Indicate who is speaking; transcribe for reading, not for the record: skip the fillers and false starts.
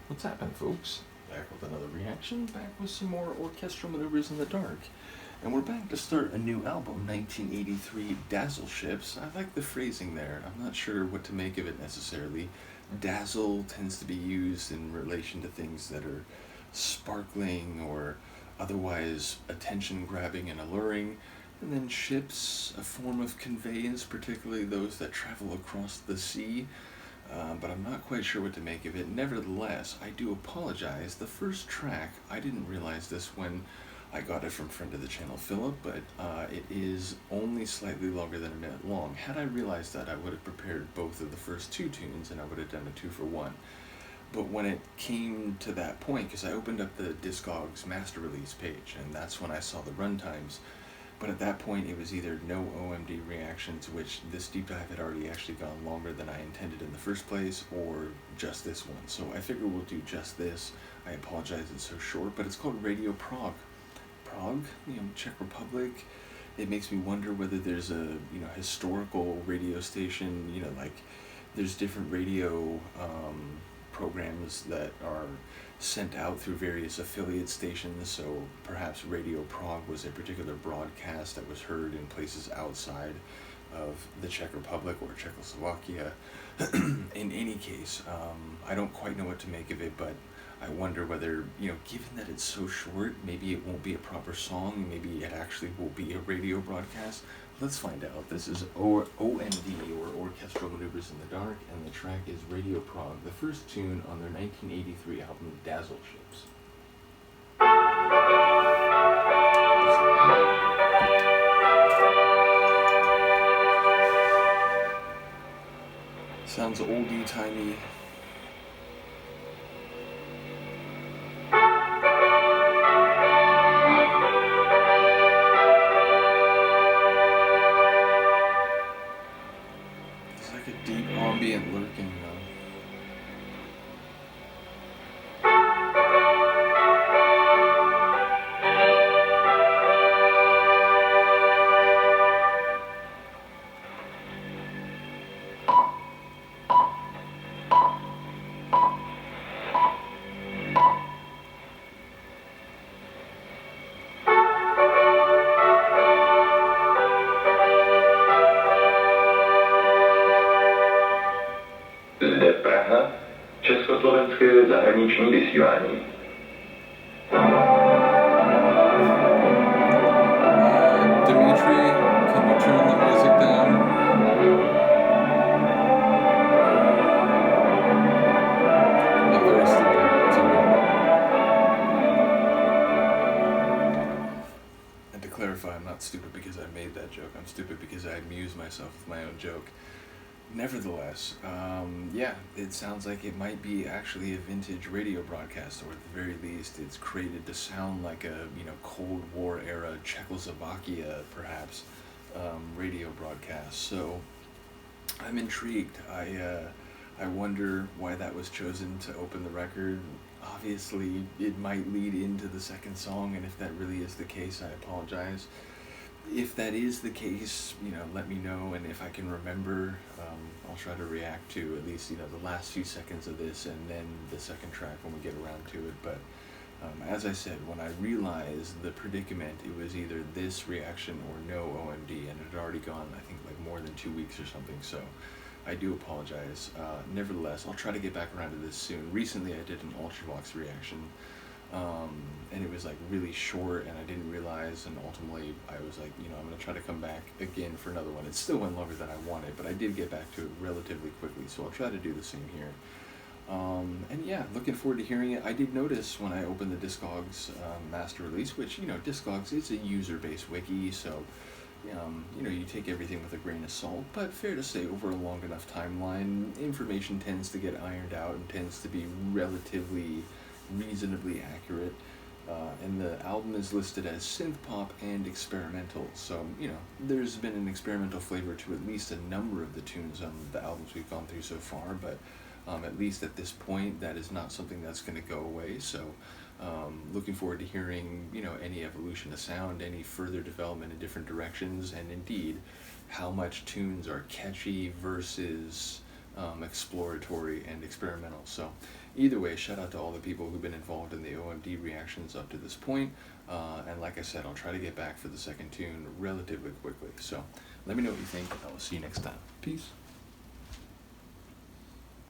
Speaker 1: What's happening, folks? Back with another reaction, back with some more Orchestral Maneuvres in the Dark. And we're back to start a new album, 1983 Dazzle Ships. I like the phrasing there. I'm not sure what to make of it necessarily. Dazzle tends to be used in relation to things that are sparkling or otherwise attention-grabbing and alluring. And then ships, a form of conveyance, particularly those that travel across the sea. But I'm not quite sure what to make of it. Nevertheless, I do apologize. The first track, I didn't realize this when I got it from friend of the channel, Philip, but it is only slightly longer than a minute long. Had I realized that, I would have prepared both of the first two tunes and I would have done a 2-for-1. But when it came to that point, because I opened up the Discogs master release page, and that's when I saw the runtimes. But at that point, it was either no OMD reactions, which this deep dive had already actually gone longer than I intended in the first place, or just this one. So I figure we'll do just this. I apologize it's so short, but it's called Radio Prague. Prague, Czech Republic. It makes me wonder whether there's a, historical radio station, like there's different radio programs that are sent out through various affiliate stations, so perhaps Radio Prague was a particular broadcast that was heard in places outside of the Czech Republic or Czechoslovakia. In any case, I don't quite know what to make of it, but I wonder whether, given that it's so short, maybe it won't be a proper song, maybe it actually will be a radio broadcast. Let's find out. This is OMD, or Orchestral Maneuvres in the Dark, and the track is Radio Prague, the first tune on their 1983 album, Dazzle Ships. Sounds oldie-timey. Deep ambient lurking though.
Speaker 2: Zde Praha, československé zahraniční vysílání.
Speaker 1: Dimitri, can you turn the music down? I'm very stupid, and to clarify, I'm not stupid because I made that joke. I'm stupid because I amused myself with my own joke. Nevertheless, yeah, it sounds like it might be actually a vintage radio broadcast, or at the very least, it's created to sound like a, Cold War era Czechoslovakia, perhaps, radio broadcast. So, I'm intrigued. I wonder why that was chosen to open the record. Obviously, it might lead into the second song, and if that really is the case, I apologize. If that is the case, let me know, and if I can remember, I'll try to react to at least, the last few seconds of this, and then the second track when we get around to it. But as I said, when I realized the predicament, it was either this reaction or no OMD, and it had already gone, I think, like more than 2 weeks or something, so I do apologize. Nevertheless, I'll try to get back around to this soon. Recently, I did an Ultravox reaction, and it was like really short, and I didn't realize, and ultimately I was like, I'm going to try to come back again for another one. It still went longer than I wanted, but I did get back to it relatively quickly, so I'll try to do the same here. And yeah, looking forward to hearing it. I did notice when I opened the Discogs master release, which, Discogs is a user-based wiki, so you take everything with a grain of salt, but fair to say, over a long enough timeline, information tends to get ironed out and tends to be relatively reasonably accurate, and the album is listed as synth pop and experimental, so there's been an experimental flavor to at least a number of the tunes on the albums we've gone through so far, but at least at this point that is not something that's going to go away. So looking forward to hearing any evolution of sound, any further development in different directions, and indeed how much tunes are catchy versus exploratory and experimental. So either way, shout out to all the people who've been involved in the OMD reactions up to this point. And like I said, I'll try to get back for the second tune relatively quickly. So let me know what you think. I will see you next time. Peace.